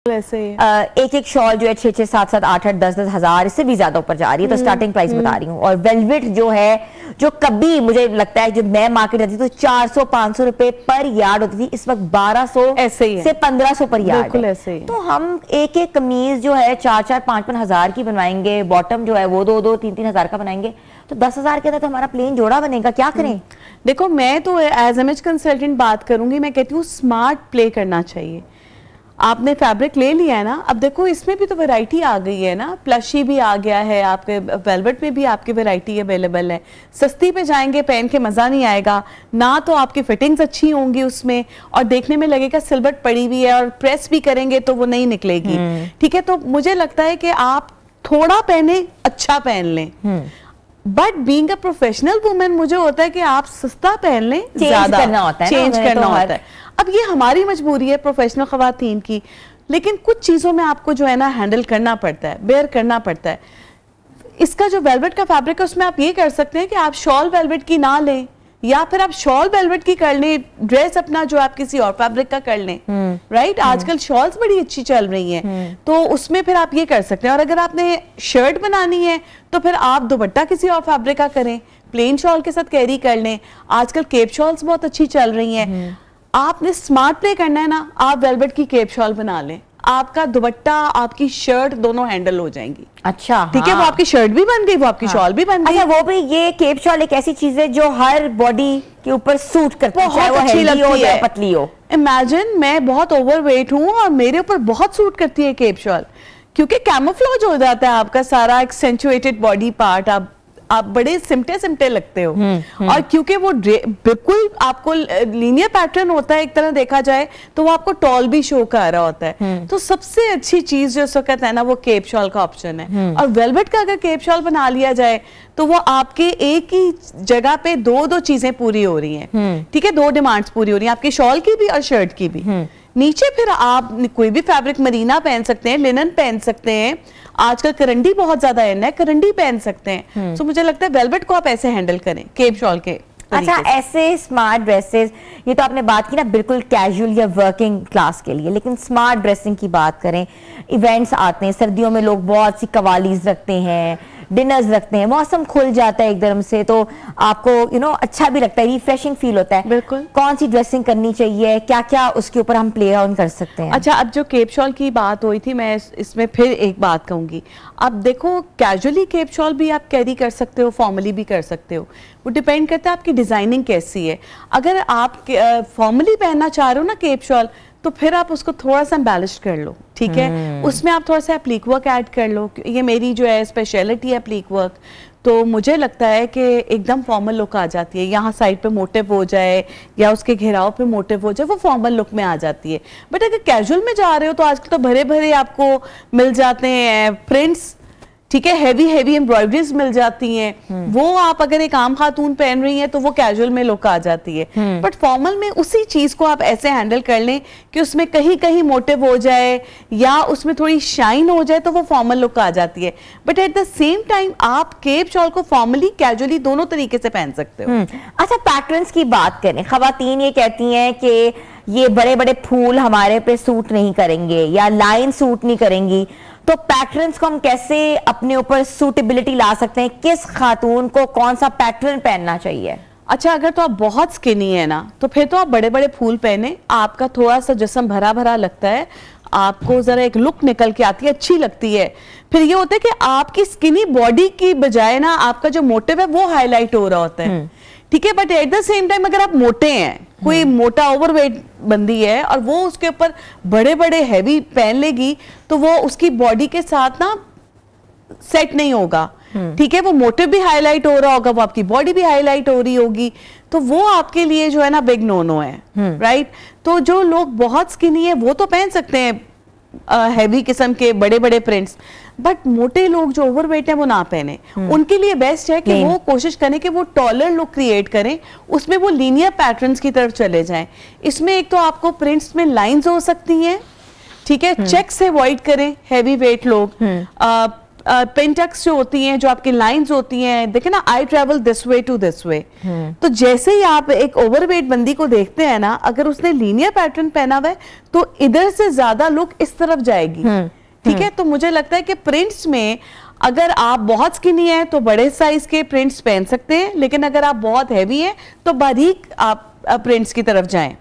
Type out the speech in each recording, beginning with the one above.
ऐसे एक एक शॉल जो है 6-6, 7-7, 8-8, 10-10 हजार, इससे भी ज्यादा ऊपर जा रही है, तो स्टार्टिंग प्राइस बता रही हूँ। और वेलवेट जो है, जो कभी मुझे लगता है जब मैं मार्केट जाती थी तो 400-500 रुपए पर यार्ड होती थी, इस वक्त 1200 ऐसे ही से 1500 पर यार्ड है। ऐसे ही। तो हम एक एक कमीज जो है 4-4, 5-5 हजार की बनवाएंगे, बॉटम जो है वो 2-2, 3-3 हजार का बनाएंगे, तो 10 हजार के अंदर तो हमारा प्लेन जोड़ा बनेगा। क्या करें? देखो, मैं तो एज इमेज कंसल्टेंट बात करूंगी, मैं कहती हूँ स्मार्ट प्ले करना चाहिए। आपने फैब्रिक ले लिया है ना, अब देखो इसमें भी तो वैरायटी आ गई है ना, प्लशी भी आ गया है, आपके वेलवेट में भी आपकी वैरायटी अवेलेबल है। सस्ती पे जाएंगे, पहन के मज़ा नहीं आएगा ना, तो आपकी फिटिंग्स अच्छी होंगी उसमें, और देखने में लगेगा सिलवट पड़ी हुई है, और प्रेस भी करेंगे तो वो नहीं निकलेगी। ठीक है, तो मुझे लगता है कि आप थोड़ा पहने, अच्छा पहन लें, but being a professional women मुझे होता है कि आप सस्ता पहन लें, ज्यादा करना होता है, चेंज करना होता है। अब ये हमारी मजबूरी है प्रोफेशनल खवातीन की, लेकिन कुछ चीजों में आपको जो है ना हैंडल करना पड़ता है, बेयर करना पड़ता है। इसका जो वेलवेट का फैब्रिक है उसमें आप ये कर सकते हैं कि आप शॉल वेलवेट की ना लें, या फिर आप शॉल वेलवेट की कर लें, ड्रेस अपना जो आप किसी और फैब्रिक का कर लें। राइट, आजकल शॉल्स बड़ी अच्छी चल रही हैं, तो उसमें फिर आप ये कर सकते हैं। और अगर आपने शर्ट बनानी है तो फिर आप दुपट्टा किसी और फैब्रिक का करें, प्लेन शॉल के साथ कैरी कर लें। आजकल केप शॉल्स बहुत अच्छी चल रही हैं। आपने स्मार्ट प्ले करना है ना, आप वेलवेट की केप शॉल बना लें, आपका दुपट्टा आपकी शर्ट दोनों हैंडल हो जाएंगी। अच्छा, ठीक है, वो आपकी शर्ट भी बन गई, वो आपकी शॉल भी बन गई। अच्छा, वो भी ये केप शॉल एक ऐसी चीज है जो हर बॉडी के ऊपर सूट करती है, बहुत अच्छी लगती है, पतली हो। इमेजिन मैं बहुत ओवरवेट हूँ और मेरे ऊपर बहुत सूट करती है केप शॉल, क्योंकि कैमोफ्लेज हो जाता है आपका सारा एक्सेंचुएटेड बॉडी पार्ट, आप बड़े सिमटे सिमटे लगते हो। और क्योंकि वो बिल्कुल आपको लीनियर पैटर्न होता है, एक तरह देखा जाए तो वो आपको टॉल भी शो कर रहा होता है। तो सबसे अच्छी चीज जो इस वक्त है ना, वो केप शॉल का ऑप्शन है। और वेलवेट का अगर केप शॉल बना लिया जाए तो वो आपके एक ही जगह पे दो चीजें पूरी हो रही हैं। ठीक है, 2 डिमांड्स पूरी हो रही हैं, आपकी शॉल की भी और शर्ट की भी। नीचे फिर आप कोई भी फैब्रिक, मरीना पहन सकते हैं, लिनन पहन सकते हैं, आजकल करंडी बहुत ज्यादा है, करंडी पहन सकते हैं। तो मुझे लगता है वेलवेट को आप ऐसे हैंडल करें केप शॉल के। अच्छा, ऐसे स्मार्ट ड्रेसेस, ये तो आपने बात की ना बिल्कुल कैजुअल या वर्किंग क्लास के लिए, लेकिन स्मार्ट ड्रेसिंग की बात करें, इवेंट्स आते हैं, सर्दियों में लोग बहुत सी कवालीज रखते हैं, डिनर्स रखते हैं, मौसम खुल जाता है एकदम से, तो आपको अच्छा भी लगता है, रिफ्रेशिंग फील होता है। बिल्कुल। कौन सी ड्रेसिंग करनी चाहिए, क्या क्या उसके ऊपर हम प्ले ऑन कर सकते हैं? अच्छा, अब जो केप शॉल की बात हुई थी, मैं इसमें फिर एक बात कहूंगी। अब देखो, कैजुअली केप शॉल भी आप कैरी कर सकते हो, फॉर्मली भी कर सकते हो, वो डिपेंड करता है आपकी डिजाइनिंग कैसी है। अगर आप फॉर्मली पहनना चाह रहे हो ना केप शॉल, तो फिर आप उसको थोड़ा सा एम्बेलिश कर लो। ठीक है, उसमें आप थोड़ा सा एप्लीक वर्क ऐड कर लो। ये मेरी जो है स्पेशलिटी है एप्लीक वर्क, तो मुझे लगता है कि एकदम फॉर्मल लुक आ जाती है। यहाँ साइड पे मोटिव हो जाए या उसके घेराव पे मोटिव हो जाए, वो फॉर्मल लुक में आ जाती है। बट अगर कैजुअल में जा रहे हो तो आजकल तो भरे भरे आपको मिल जाते हैं प्रिंट्स, ठीक है, हेवी एम्ब्रॉयडरीज मिल जाती हैं, वो आप अगर एक आम खातून पहन रही हैं तो वो कैजुअल में लुक आ जाती है। बट फॉर्मल में उसी चीज को आप ऐसे हैंडल कर लें कि उसमें कहीं कहीं मोटिव हो जाए या उसमें थोड़ी शाइन हो जाए, तो वो फॉर्मल लुक आ जाती है। But at the same time आप केप शॉल को फॉर्मली कैजुअली दोनों तरीके से पहन सकते हो। अच्छा, पैटर्न्स की बात करें, खवातीन ये कहती हैं कि ये बड़े बड़े फूल हमारे पे सूट नहीं करेंगे या लाइन सूट नहीं करेंगी, तो पैटर्न्स को हम कैसे अपने ऊपर सूटेबिलिटी ला सकते हैं? किस खातून को कौन सा पैटर्न पहनना चाहिए? अच्छा, अगर तो आप बहुत स्किनी है ना, तो फिर तो आप बड़े बड़े फूल पहने, आपका थोड़ा सा जिस्म भरा भरा लगता है, आपको जरा एक लुक निकल के आती है, अच्छी लगती है। फिर ये होता है कि आपकी स्किनी बॉडी की बजाय ना आपका जो मोटिव है वो हाईलाइट हो रहा होता है। ठीक है, but at the same time अगर आप मोटे हैं, कोई मोटा ओवरवेट बंदी है और वो उसके ऊपर बड़े बड़े हैवी पहन लेगी, तो वो उसकी बॉडी के साथ ना सेट नहीं होगा। ठीक है, वो मोटिव भी हाईलाइट हो रहा होगा, वो आपकी बॉडी भी हाईलाइट हो रही होगी, तो वो आपके लिए जो है ना बिग नो नो है। राइट, तो जो लोग बहुत स्किनी है वो तो पहन सकते हैं हैवी किस्म के बड़े बड़े प्रिंट्स, बट मोटे लोग जो ओवरवेट है वो ना पहने। उनके लिए बेस्ट है कि वो कोशिश करें कि वो टॉलर लुक क्रिएट करें, उसमें वो लीनियर पैटर्न्स की तरफ चले जाएं। इसमें एक तो आपको प्रिंट्स में लाइंस हो सकती हैं, ठीक है, चेक से अवॉइड करें हैवी वेट लोग, पेंटक्स जो होती हैं, जो आपकी लाइंस होती हैं, देखे ना, I travel this way to this way. तो जैसे ही आप एक ओवरवेट बंदी को देखते हैं ना, अगर उसने लीनियर पैटर्न पहना हुआ है तो इधर से ज्यादा लुक इस तरफ जाएगी। ठीक है, तो मुझे लगता है कि प्रिंट्स में अगर आप बहुत स्किनी हैं तो बड़े साइज के प्रिंट्स पहन सकते हैं, लेकिन अगर आप बहुत हैवी हैं तो बारीक आप प्रिंट्स की तरफ जाएं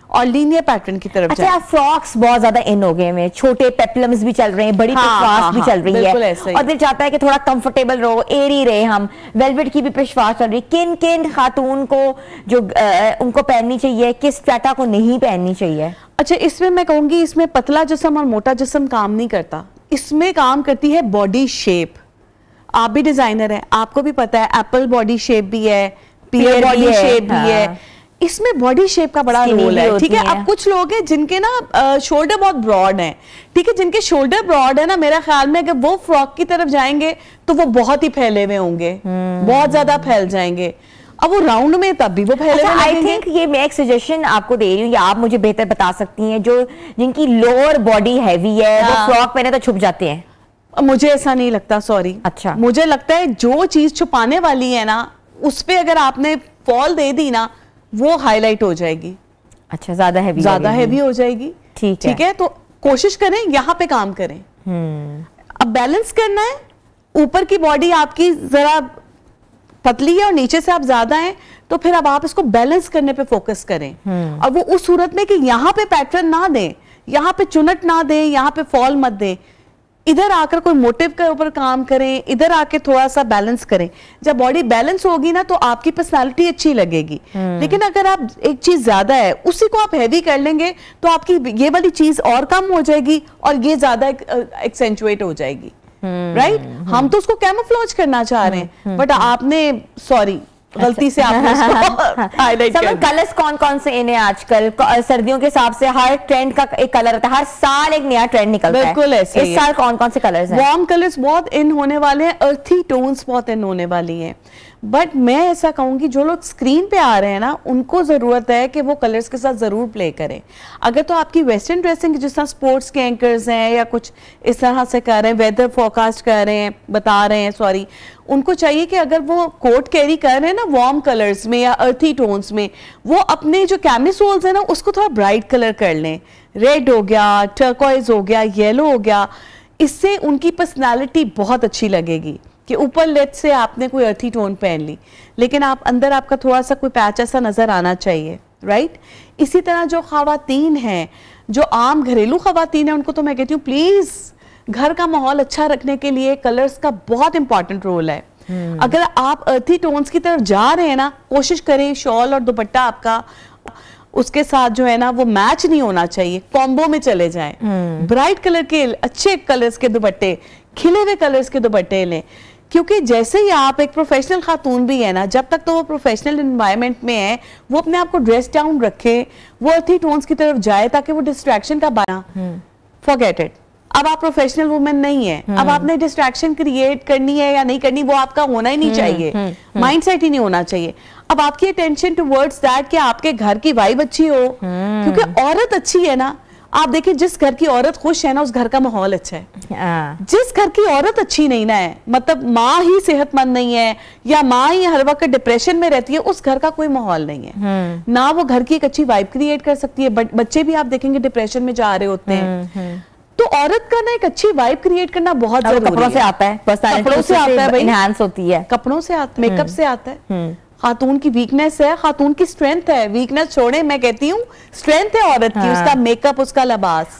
और लीनियर पैटर्न की तरफ जाएं। अच्छा, फ्रॉक्स बहुत ज्यादा इन हो गए हैं, छोटे पेप्लम्स भी चल रहे हैं, बड़ी पेशवास भी चल रही है, और दिल चाहता है कि थोड़ा कंफर्टेबल रहो, एरी रहे हम। वेलवेट की भी पेशवास चल रही है। किन किन खातून को जो उनको पहननी चाहिए, किस स्ट्रैटा को नहीं पहननी चाहिए? अच्छा, इसमें मैं कहूंगी, इसमें पतला जिस्म और मोटा जिस्म काम नहीं करता, इसमें काम करती है बॉडी शेप। आप भी डिजाइनर हैं, आपको भी पता है एप्पल बॉडी शेप भी है, पियर बॉडी शेप भी है, इसमें बॉडी शेप का बड़ा रोल है। ठीक है, अब कुछ लोग हैं जिनके ना शोल्डर बहुत ब्रॉड हैं, ठीक है, जिनके शोल्डर ब्रॉड है ना, मेरा ख्याल में अगर वो फ्रॉक की तरफ जाएंगे तो वो बहुत ही फैले हुए होंगे, बहुत ज्यादा फैल जाएंगे। अब वो राउंड में तब भी वो फैले हुए आई थिंक ये मैं एक सजेशन आपको दे रही हूँ, या आप मुझे बेहतर बता सकती हैं, जो जिनकी लोअर बॉडी हैवी है वो फ्रॉक पहने तो छुप जाते हैं। मुझे ऐसा नहीं लगता, सॉरी। अच्छा, मुझे लगता है जो चीज छुपाने वाली है ना, उस पे अगर आपने फॉल दे दी ना, वो हाईलाइट हो जाएगी। अच्छा, ज्यादा हैवी हो जाएगी। ठीक है, तो कोशिश करें, यहाँ पे काम करें। अब बैलेंस करना है, ऊपर की बॉडी आपकी जरा पतली है और नीचे से आप ज्यादा हैं, तो फिर अब आप इसको बैलेंस करने पे फोकस करें। और वो उस सूरत में कि यहाँ पे पैटर्न ना दें, यहाँ पे चुनट ना दें, यहाँ पे फॉल मत दें, इधर आकर कोई मोटिव के ऊपर काम करें, इधर आके थोड़ा सा बैलेंस करें। जब बॉडी बैलेंस होगी ना तो आपकी पर्सनालिटी अच्छी लगेगी। लेकिन अगर आप एक चीज ज्यादा है उसी को आप हैवी कर लेंगे तो आपकी ये वाली चीज और कम हो जाएगी और ये ज्यादा एक्सेंचुएट हो जाएगी। राइट, हम तो उसको कैमोफ्लेज करना चाह रहे हैं, बट आपने सॉरी गलती से आपने हाईलाइट कर दिया। कलर्स कौन कौन से इन है आजकल? सर्दियों के हिसाब से हर ट्रेंड का एक कलर रहता है, हर साल एक नया ट्रेंड निकलता है। बिल्कुल ऐसे इस साल कौन कौन से कलर्स हैं? वार्म कलर्स बहुत इन होने वाले हैं, अर्थी टोन्स बहुत इन होने वाली हैं। बट मैं ऐसा कहूंगी जो लोग स्क्रीन पे आ रहे हैं ना, उनको जरूरत है कि वो कलर्स के साथ जरूर प्ले करें। अगर तो आपकी वेस्टर्न ड्रेसिंग जिस तरह स्पोर्ट्स के एंकर्स हैं या कुछ इस तरह से कर रहे हैं, वेदर फोरकास्ट कर रहे हैं, बता रहे हैं, सॉरी, उनको चाहिए कि अगर वो कोट कैरी कर रहे हैं ना वार्म कलर्स में या अर्थी टोन्स में, वो अपने जो कैमिसोल्स है ना उसको थोड़ा ब्राइट कलर कर लें। रेड हो गया, टर्कोइज हो गया, येलो हो गया, इससे उनकी पर्सनैलिटी बहुत अच्छी लगेगी। कि ऊपर लेट से आपने कोई अर्थी टोन पहन ली, लेकिन आप अंदर आपका थोड़ा सा कोई पैच ऐसा नजर आना चाहिए। राइट, इसी तरह जो खवातीन हैं, जो आम घरेलू खवातीन हैं, उनको तो मैं कहती हूँ प्लीज घर का माहौल अच्छा रखने के लिए कलर्स का बहुत इंपॉर्टेंट रोल है। अगर आप अर्थी टोन्स की तरफ जा रहे हैं ना, कोशिश करें शॉल और दुपट्टा आपका उसके साथ जो है ना वो मैच नहीं होना चाहिए, कॉम्बो में चले जाएं। ब्राइट कलर के अच्छे कलर्स के दुपट्टे, खिले हुए कलर्स के दुपट्टे लें, क्योंकि जैसे ही आप एक प्रोफेशनल खातून भी है ना, जब तक तो वो प्रोफेशनल एनवायरनमेंट में है, वो अपने आप को ड्रेस डाउन रखे, वो अर्थी टोन्स की तरफ जाए ताकि वो डिस्ट्रैक्शन का बना। फॉरगेट इट, अब आप प्रोफेशनल वुमेन नहीं है, अब आपने डिस्ट्रैक्शन क्रिएट करनी है या नहीं करनी, वो आपका होना ही नहीं चाहिए, माइंडसेट ही नहीं होना चाहिए। अब आपकी अटेंशन टुवर्ड्स दैट कि आपके घर की वाइब अच्छी हो, क्योंकि औरत अच्छी है ना, आप देखिए जिस घर की औरत खुश है ना उस घर का माहौल अच्छा है। जिस घर की औरत अच्छी नहीं ना है, मतलब माँ ही सेहतमंद नहीं है या माँ ही हर वक्त डिप्रेशन में रहती है, उस घर का कोई माहौल नहीं है ना, वो घर की एक अच्छी वाइब क्रिएट कर सकती है। बच्चे भी आप देखेंगे डिप्रेशन में जा रहे होते हैं, तो औरत का ना एक अच्छी वाइब क्रिएट करना बहुत जरूरी है। कपड़ों से आता है, कपड़ों से आता है, एनहांस होती है, कपड़ों से आता है, मेकअप से आता है। खातून की वीकनेस है, खातून की स्ट्रेंथ है, वीकनेस छोड़े, मैं कहती हूँ स्ट्रेंथ है औरत की, उसका मेकअप, उसका लिबास।